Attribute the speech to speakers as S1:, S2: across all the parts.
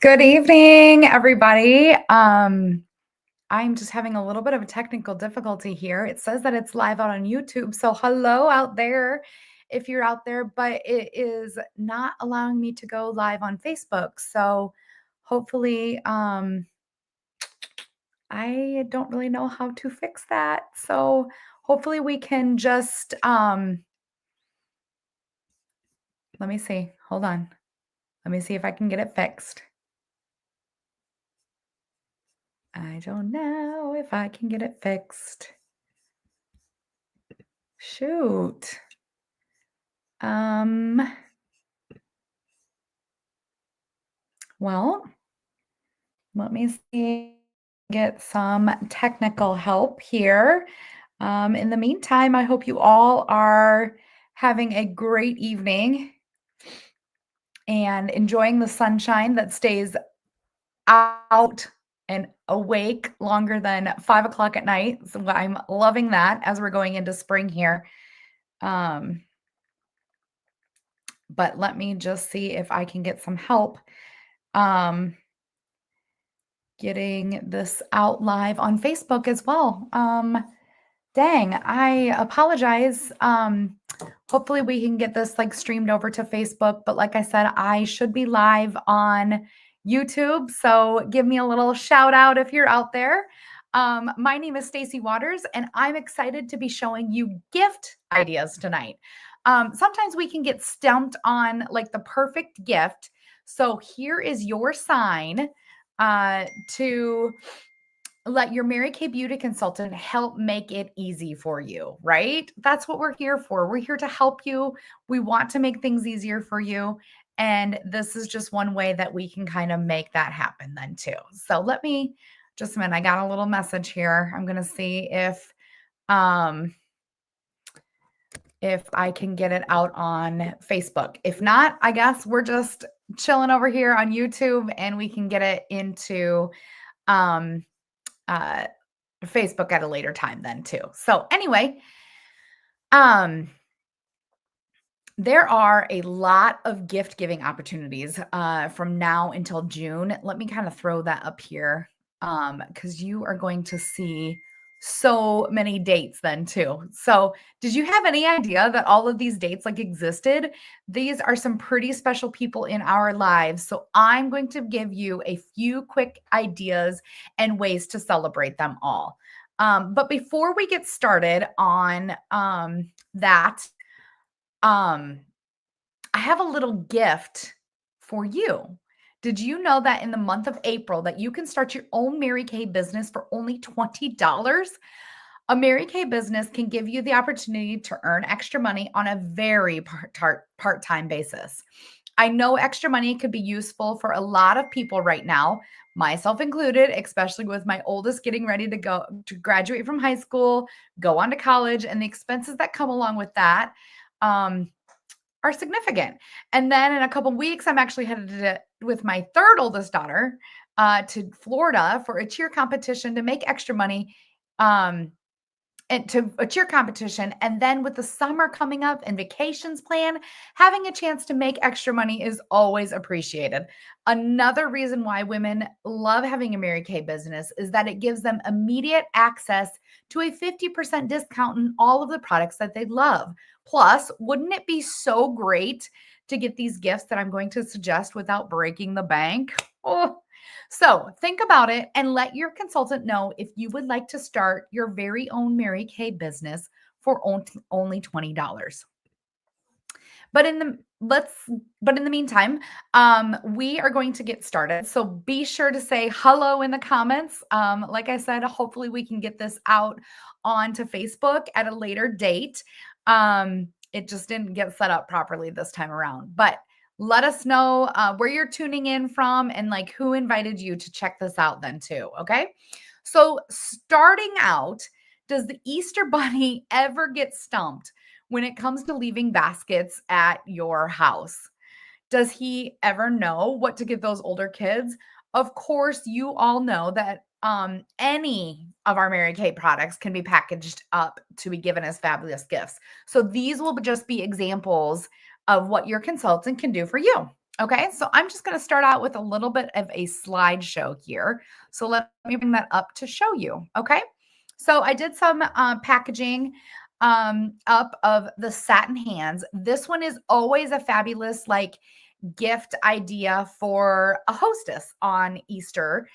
S1: Good evening, everybody. I'm just having a little bit of a technical difficulty here. It says that it's live out on YouTube. So, hello out there if you're out there, but it is not allowing me to go live on Facebook. So, hopefully, I don't really know how to fix that. So, hopefully, we can just, let me see. Hold on. Let me see if I can get it fixed. I don't know if I can get it fixed. Shoot. Um, well, let me see, get some technical help here. In the meantime, I hope you all are having a great evening and enjoying the sunshine that stays out and awake longer than 5 o'clock at night. So I'm loving that as we're going into spring here. Um, but let me just see if I can get some help. Getting this out live on Facebook as well. Dang, I apologize. Hopefully we can get this like streamed over to Facebook, but like I said, I should be live on YouTube, so give me a little shout out if you're out there. My name is Stacy Waters, and I'm excited to be showing you gift ideas tonight. Sometimes we can get stumped on like the perfect gift. So here is your sign to let your Mary Kay beauty consultant help make it easy for you, right? That's what we're here for. We're here to help you. We want to make things easier for you. And this is just one way that we can kind of make that happen then too. So let me just a minute. I got a little message here. I'm going to see um if I can get it out on Facebook. If not, I guess we're just chilling over here on YouTube and we can get it into um uh Facebook at a later time then too. So anyway, um there are a lot of gift giving opportunities from now until June. Let me kind of throw that up here because you are going to see so many dates then too. So, did you have any idea that all of these dates like existed? These are some pretty special people in our lives. So, I'm going to give you a few quick ideas and ways to celebrate them all. But before we get started on that, um, I have a little gift for you. Did you know that in the month of April that you can start your own Mary Kay business for only $20? A Mary Kay business can give you the opportunity to earn extra money on a very part-time basis. I know extra money could be useful for a lot of people right now, myself included, especially with my oldest getting ready to go to graduate from high school, go on to college, and the expenses that come along with that. Um, are significant. And then in a couple weeks, I'm actually headed with my third oldest daughter to Florida for a cheer competition to make extra money. Um, and to a cheer competition. And then with the summer coming up and vacations plan, having a chance to make extra money is always appreciated. Another reason why women love having a Mary Kay business is that it gives them immediate access to a 50% discount on all of the products that they love. Plus, wouldn't it be so great to get these gifts that I'm going to suggest without breaking the bank? Oh, so think about it and let your consultant know if you would like to start your very own Mary Kay business for only $20. But in the let's but in the meantime, we are going to get started. So be sure to say hello in the comments. Like I said, hopefully we can get this out onto Facebook at a later date. It just didn't get set up properly this time around, but let us know where you're tuning in from and like who invited you to check this out then too. Okay. So starting out, does the Easter Bunny ever get stumped when it comes to leaving baskets at your house? Does he ever know what to give those older kids? Of course, you all know that any of our Mary Kay products can be packaged up to be given as fabulous gifts. So these will just be examples of what your consultant can do for you. Okay, so I'm just going to start out with a little bit of a slideshow here. So let me bring that up to show you. Okay, so I did some packaging up of the satin hands. This one is always a fabulous gift idea for a hostess on Easter.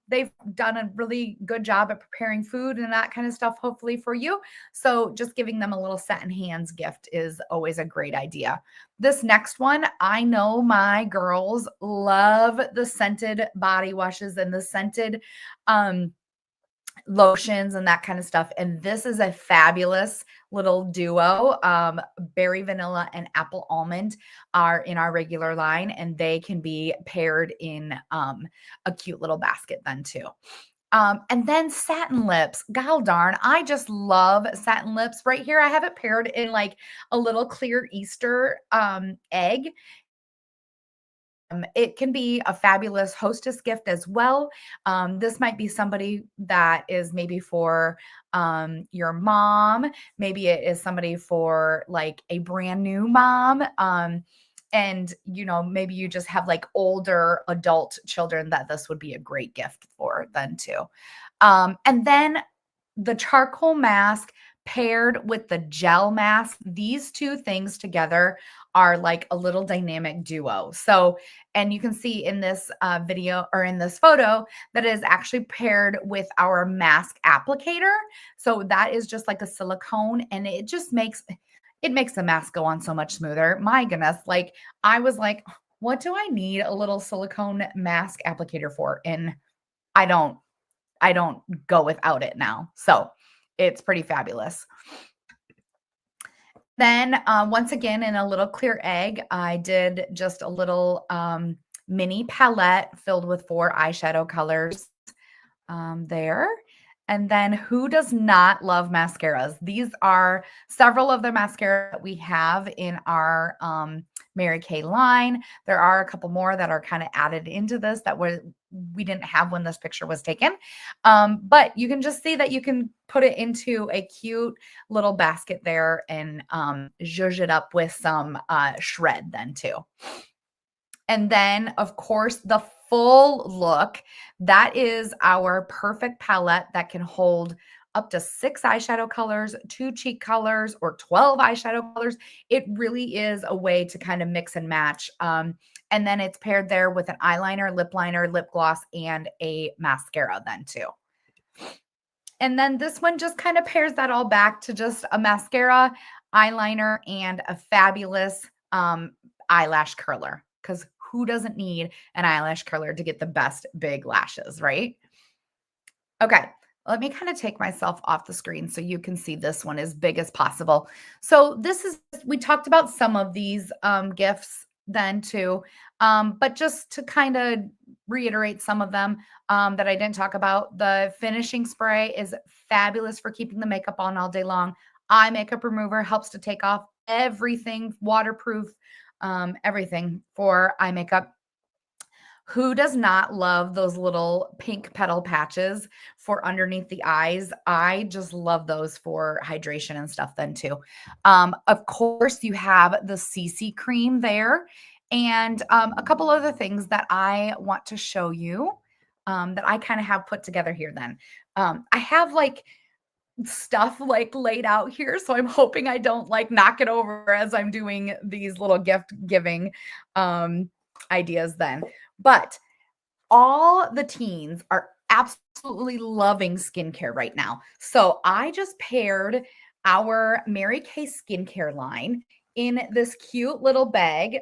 S1: They've done a really good job at preparing food and that kind of stuff, hopefully for you. So just giving them a little satin hands gift is always a great idea. This next one, I know my girls love the scented body washes and the scented um lotions and that kind of stuff. And this is a fabulous little duo. Berry vanilla and apple almond are in our regular line, and they can be paired in a cute little basket then too. And then satin lips. God darn, I just love satin lips. Right here, I have it paired in like a little clear Easter egg. It can be a fabulous hostess gift as well. This might be somebody that is maybe for your mom. Maybe it is somebody for like a brand new mom. And maybe you just have like older adult children that this would be a great gift for then too. And then the charcoal mask paired with the gel mask, these two things together are like a little dynamic duo. So, and you can see in this video or in this photo that is actually paired with our mask applicator. So that is just like a silicone, and it makes the mask go on so much smoother. My goodness, like I was like, what do I need a little silicone mask applicator for? And I don't I don't go without it now. So it's pretty fabulous. Then once again, in a little clear egg, I did just a little mini palette filled with 4 eyeshadow colors there. And then who does not love mascaras? These are several of the mascaras that we have in our Mary Kay line. There are a couple more that are kind of added into this that we didn't have when this picture was taken. But you can just see that you can put it into a cute little basket there and zhuzh it up with some shred then too. And then, of course, the full look. That is our perfect palette that can hold up to 6 eyeshadow colors, 2 cheek colors, or 12 eyeshadow colors. It really is a way to kind of mix and match. And then it's paired there with an eyeliner, lip liner, lip gloss, and a mascara then too. And then this one just kind of pairs that all back to just a mascara, eyeliner, and a fabulous eyelash curler. Because who doesn't need an eyelash curler to get the best big lashes, right? Okay, let me kind of take myself off the screen so you can see this one as big as possible. So we talked about some of these gifts then too, but just to kind of reiterate some of them that I didn't talk about, the finishing spray is fabulous for keeping the makeup on all day long. Eye makeup remover helps to take off everything, waterproof, everything for eye makeup. Who does not love those little pink petal patches for underneath the eyes? I just love those for hydration and stuff then too. Of course, you have the CC cream there and a couple other things that I want to show you that I kind of have put together here then. I have like stuff like laid out here, so I'm hoping I don't like knock it over as I'm doing these little gift giving ideas then. But all the teens are absolutely loving skincare right now. So I just paired our Mary Kay skincare line in this cute little bag,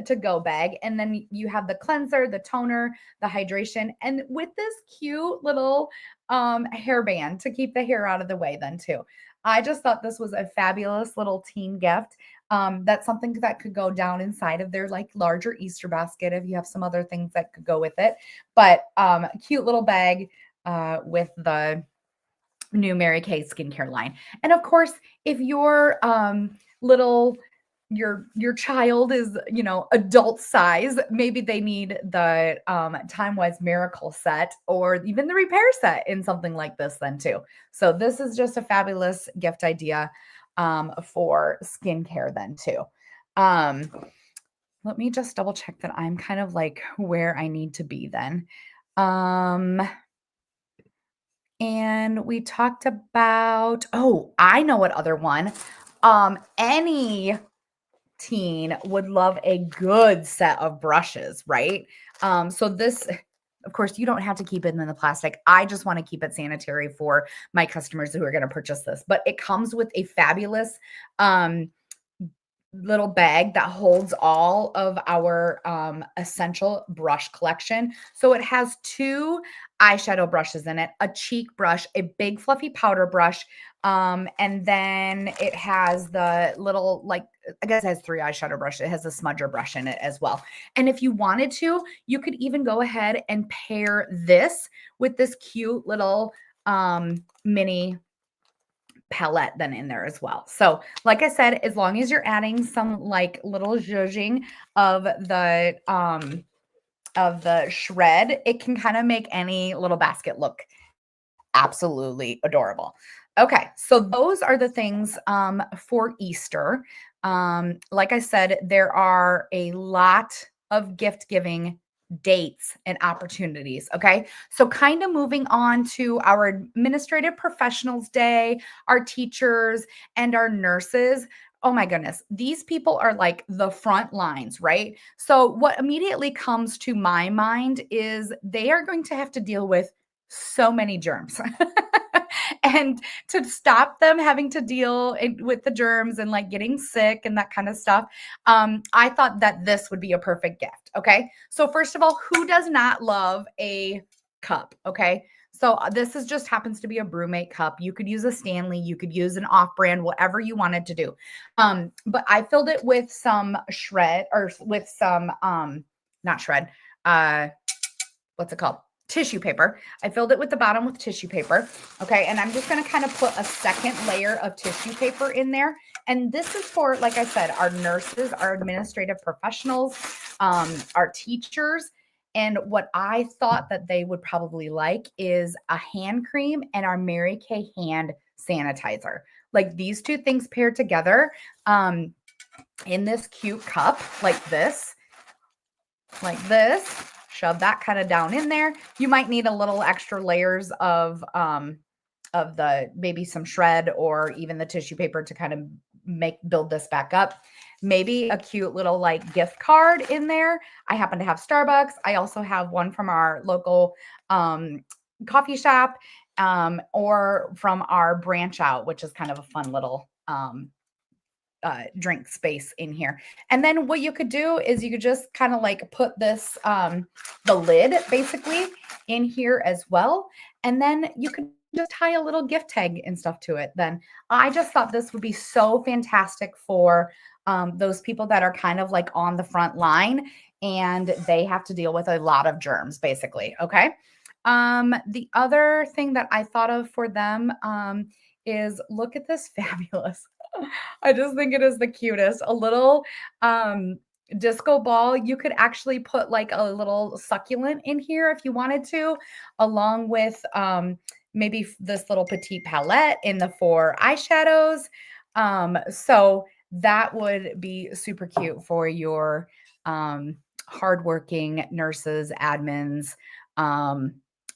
S1: to go bag. And then you have the cleanser, the toner, the hydration, and with this cute little hairband to keep the hair out of the way then too. I just thought this was a fabulous little teen gift. That's something that could go down inside of their like larger Easter basket if you have some other things that could go with it. But cute little bag with the new Mary Kay skincare line. And of course, if your little your child is adult size, maybe they need the Time Wise Miracle set or even the repair set in something like this then too. So this is just a fabulous gift idea for skincare then too. let me just double check that I'm kind of like where I need to be then. Um, and we talked about, oh, I know what other one. Any teen would love a good set of brushes, right? So this, of course, you don't have to keep it in the plastic. I just want to keep it sanitary for my customers who are going to purchase this. But it comes with a fabulous little bag that holds all of our essential brush collection. So it has 2 eyeshadow brushes in it, a cheek brush, a big fluffy powder brush, and then it has the little, like, I guess it has 3 eyeshadow brushes. It has a smudger brush in it as well. And if you wanted to, you could even go ahead and pair this with this cute little mini palette then in there as well. So like I said, as long as you're adding some like little zhuzhing of the shred, it can kind of make any little basket look absolutely adorable. Okay, so those are the things for Easter. Like I said, there are a lot of gift giving dates and opportunities. Okay, so kind of moving on to our administrative professionals day, our teachers, and our nurses. Oh my goodness, these people are like the front lines, right? So, what immediately comes to my mind is they are going to have to deal with so many germs. And to stop them having to deal with the germs and like getting sick and that kind of stuff, I thought that this would be a perfect gift. Okay. So, first of all, who does not love a cup? Okay. So, this is just happens to be a BrewMate cup. You could use a Stanley, you could use an off brand, whatever you wanted to do. But I filled it with some shred or with some, not shred, what's it called? Tissue paper. I filled it with the bottom with tissue paper. Okay. And I'm just going to kind of put a second layer of tissue paper in there. And this is for, like I said, our nurses, our administrative professionals, our teachers. And what I thought that they would probably like is a hand cream and our Mary Kay hand sanitizer. Like these 2 things paired together in this cute cup like this. Shove that kind of down in there. You might need a little extra layers of the maybe some shred or even the tissue paper to kind of build this back up. Maybe a cute little like gift card in there. I happen to have Starbucks. I also have one from our local coffee shop or from our branch out, which is kind of a fun little drink space in here. And then what you could do is you could just kind of like put this, the lid basically in here as well. And then you could just tie a little gift tag and stuff to it. Then I just thought this would be so fantastic for those people that are kind of like on the front line and they have to deal with a lot of germs basically. Okay. The other thing that I thought of for them is look at this fabulous. I just think it is the cutest. A little disco ball. You could actually put like a little succulent in here if you wanted to, along with maybe this little petite palette in the 4 eyeshadows. So that would be super cute for your hardworking nurses, admins,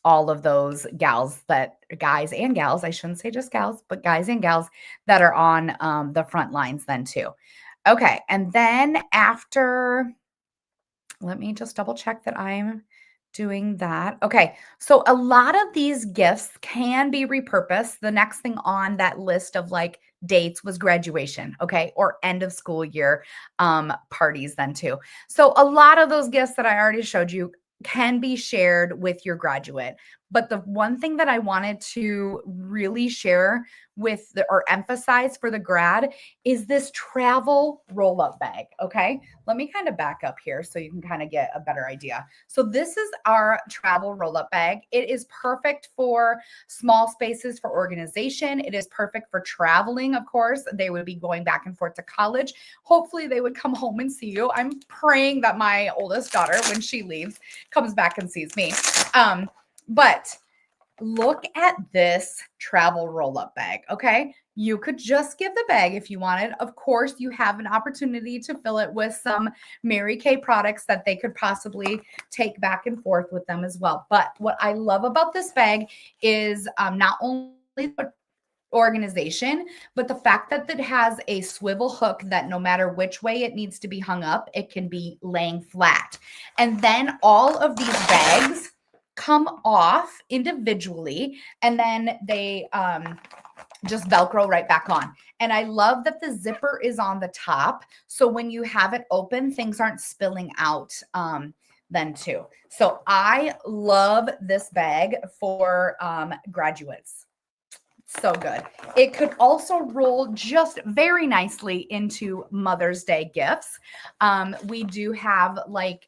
S1: all of those guys and gals, I shouldn't say just gals, but guys and gals that are on the front lines then too. Okay. And then after, let me just double check that I'm doing that. Okay. So a lot of these gifts can be repurposed. The next thing on that list of like dates was graduation. Okay. Or end of school year parties then too. So a lot of those gifts that I already showed you can be shared with your graduate. But the one thing that I wanted to really share with or emphasize for the grad is this travel roll-up bag. Okay. Let me kind of back up here so you can kind of get a better idea. So this is our travel roll-up bag. It is perfect for small spaces for organization. It is perfect for traveling. Of course, they would be going back and forth to college. Hopefully they would come home and see you. I'm praying that my oldest daughter, when she leaves, comes back and sees me. But look at this travel roll-up bag, okay? You could just give the bag if you wanted. Of course, you have an opportunity to fill it with some Mary Kay products that they could possibly take back and forth with them as well. But what I love about this bag is not only the organization, but the fact that it has a swivel hook that no matter which way it needs to be hung up, it can be laying flat. And then all of these bags come off individually, and then they just Velcro right back on. And I love that the zipper is on the top. So when you have it open, things aren't spilling out then too. So I love this bag for graduates. So good. It could also roll just very nicely into Mother's Day gifts. We do have like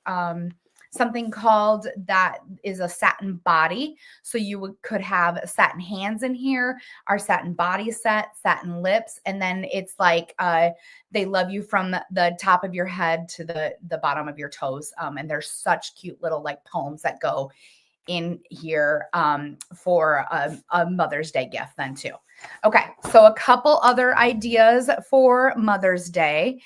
S1: something called that is a satin body. So you could have satin hands in here, our satin body set, satin lips, and then it's like they love you from the top of your head to the bottom of your toes. And there's such cute little like poems that go in here for a Mother's Day gift then too. Okay, so a couple other ideas for Mother's Day.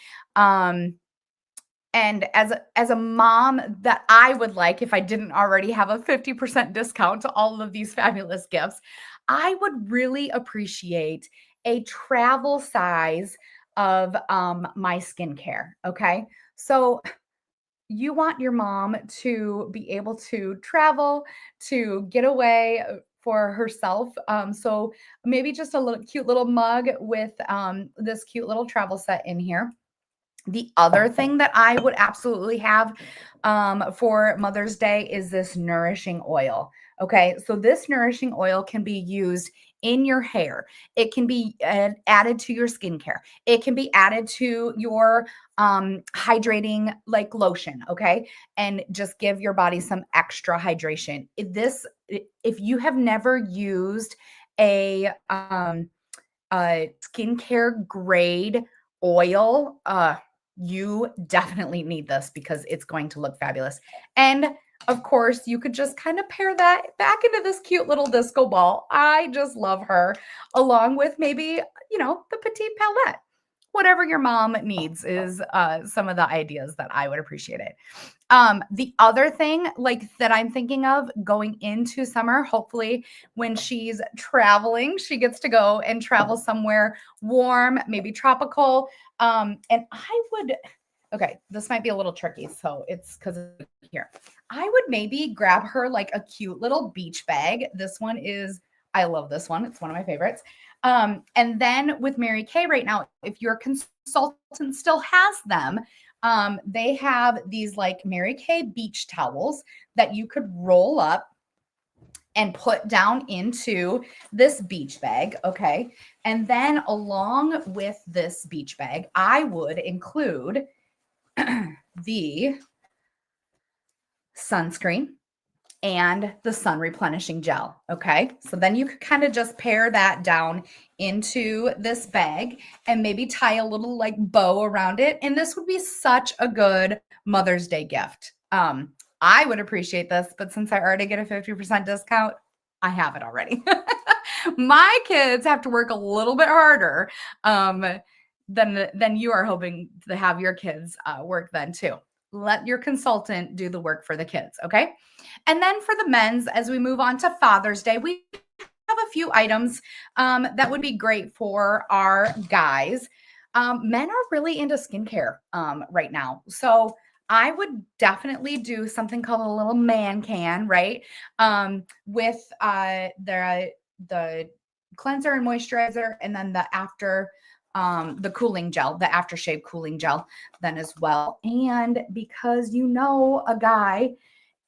S1: And as a mom that I would like, if I didn't already have a 50% discount to all of these fabulous gifts, I would really appreciate a travel size of my skincare. Okay, so you want your mom to be able to travel, to get away for herself. So maybe just a little cute little mug with this cute little travel set in here. The other thing that I would absolutely have for Mother's Day is this nourishing oil. Okay, so this nourishing oil can be used in your hair. It can be added to your skincare. It can be added to your hydrating like lotion. Okay, and just give your body some extra hydration. If you have never used a skincare grade oil, you definitely need this because it's going to look fabulous. And of course, you could just kind of pair that back into this cute little disco ball. I just love her, along with maybe, the petite palette. Whatever your mom needs is some of the ideas that I would appreciate it. The other thing like that I'm thinking of going into summer, hopefully when she's traveling, she gets to go and travel somewhere warm, maybe tropical. And okay, this might be a little tricky. So it's because here, I would maybe grab her like a cute little beach bag. I love this one. It's one of my favorites. And then with Mary Kay right now, if your consultant still has them, they have these like Mary Kay beach towels that you could roll up and put down into this beach bag. Okay. And then along with this beach bag, I would include the sunscreen and the sun replenishing gel. Okay. So then you could kind of just pare that down into this bag and maybe tie a little like bow around it. And this would be such a good Mother's Day gift. I would appreciate this, but since I already get a 50% discount, I have it already. My kids have to work a little bit harder than you are hoping to have your kids work then too. Let your consultant do the work for the kids, okay? And then for the men's, as we move on to Father's Day, we have a few items that would be great for our guys. Men are really into skincare right now. So I would definitely do something called a little man can, right? With the cleanser and moisturizer, and then the cooling gel, the aftershave cooling gel then as well. And because a guy,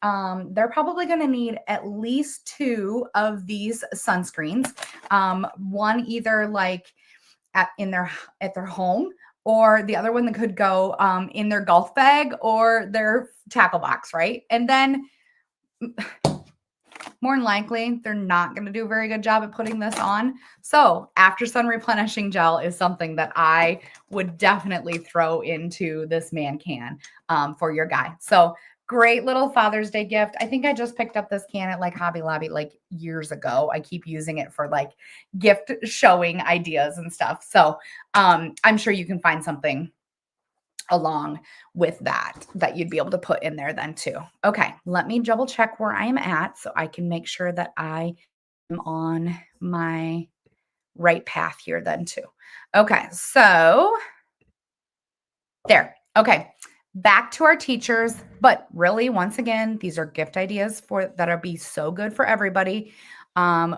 S1: they're probably going to need at least 2 of these sunscreens. One either like at their home, or the other one that could go in their golf bag or their tackle box, right? And then more than likely, they're not going to do a very good job at putting this on. So after sun replenishing gel is something that I would definitely throw into this man can for your guy. So Great little Father's Day gift. I think I just picked up this can at like Hobby Lobby like years ago. I keep using it for like gift showing ideas and stuff. So I'm sure you can find something along with that you'd be able to put in there then too. Okay, let me double check where I am at so I can make sure that I am on my right path here then too. Okay, so there. Okay. Back to our teachers, but really, once again, these are gift ideas for that'll be so good for everybody.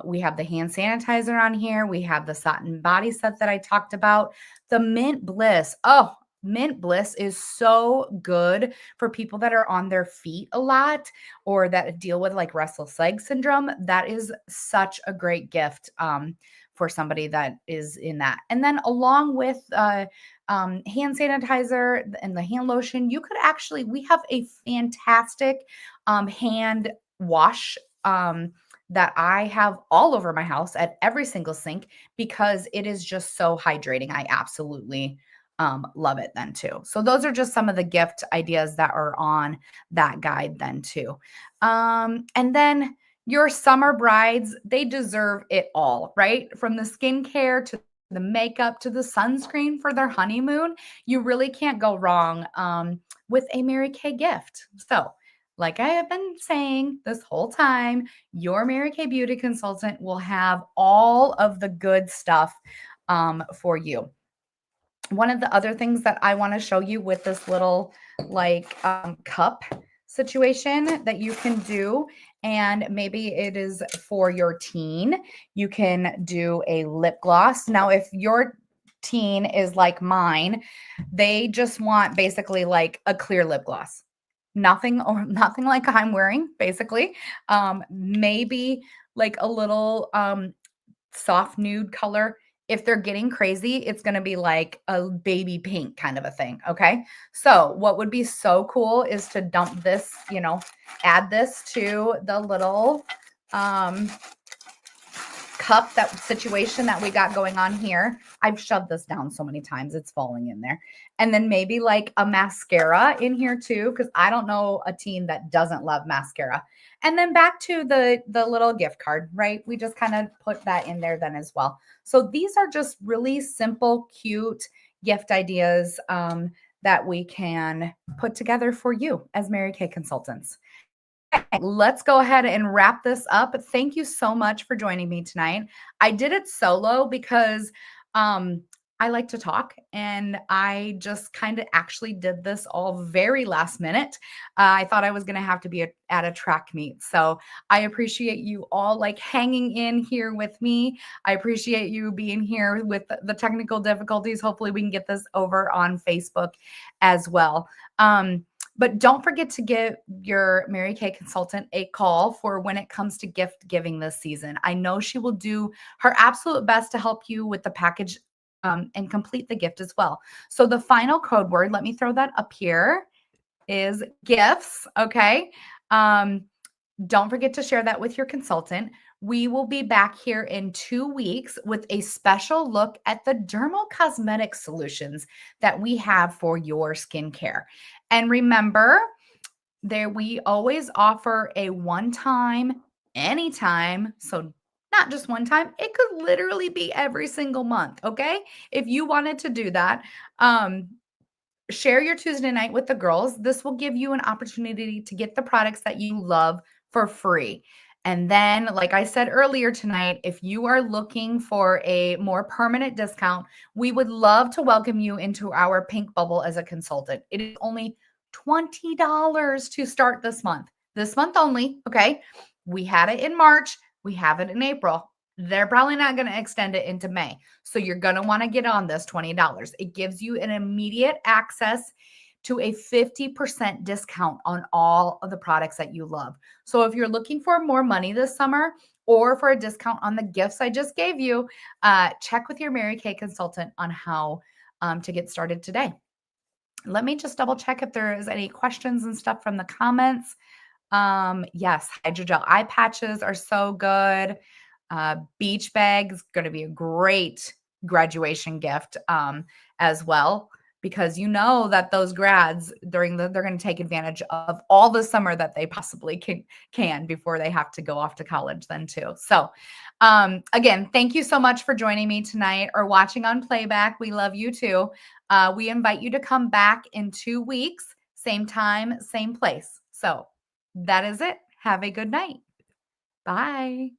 S1: We have the hand sanitizer on here. We have the satin body set that I talked about. The Mint Bliss. Oh, Mint Bliss is so good for people that are on their feet a lot or that deal with like restless leg syndrome. That is such a great gift for somebody that is in that. And then along with hand sanitizer and the hand lotion, you could actually, we have a fantastic hand wash that I have all over my house at every single sink because it is just so hydrating. I absolutely love it then too. So those are just some of the gift ideas that are on that guide then too. And then your summer brides, they deserve it all, right? From the skincare to the makeup to the sunscreen for their honeymoon, you really can't go wrong with a Mary Kay gift. So, like I have been saying this whole time, your Mary Kay beauty consultant will have all of the good stuff for you. One of the other things that I want to show you with this little like cup situation that you can do, and maybe it is for your teen, you can do a lip gloss. Now, if your teen is like mine, they just want basically like a clear lip gloss. Nothing or nothing like I'm wearing, basically. Maybe like a little soft nude color. If they're getting crazy, it's going to be like a baby pink kind of a thing. Okay. So, what would be so cool is to dump this, add this to the little cup, that situation that we got going on here. I've shoved this down so many times, it's falling in there. And then maybe like a mascara in here too, because I don't know a teen that doesn't love mascara. And then back to the little gift card, right? We just kind of put that in there then as well. So these are just really simple, cute gift ideas that we can put together for you as Mary Kay consultants. Okay, let's go ahead and wrap this up. Thank you so much for joining me tonight. I did it solo because I like to talk and I just kind of actually did this all very last minute. I thought I was going to have to be at a track meet. So I appreciate you all like hanging in here with me. I appreciate you being here with the technical difficulties. Hopefully we can get this over on Facebook as well. But don't forget to give your Mary Kay consultant a call for when it comes to gift giving this season. I know she will do her absolute best to help you with the package and complete the gift as well. So the final code word, let me throw that up here, is gifts. Okay. Don't forget to share that with your consultant. We will be back here in 2 weeks with a special look at the dermal cosmetic solutions that we have for your skincare. And remember, there we always offer a one-time, anytime. So not just one time, it could literally be every single month. Okay. If you wanted to do that, share your Tuesday night with the girls. This will give you an opportunity to get the products that you love for free. And then, like I said earlier tonight, if you are looking for a more permanent discount, we would love to welcome you into our Pink Bubble as a consultant. It is only $20 to start this month only. Okay. We had it in March. We have it in April. They're probably not going to extend it into May. So you're going to want to get on this $20. It gives you an immediate access to a 50% discount on all of the products that you love. So if you're looking for more money this summer or for a discount on the gifts I just gave you, check with your Mary Kay consultant on how to get started today. Let me just double check if there is any questions and stuff from the comments. Yes, hydrogel eye patches are so good. Beach bags, going to be a great graduation gift as well. because you know that those grads they're going to take advantage of all the summer that they possibly can before they have to go off to college then too. So again, thank you so much for joining me tonight or watching on playback. We love you too. We invite you to come back in 2 weeks, same time, same place. So that is it. Have a good night. Bye.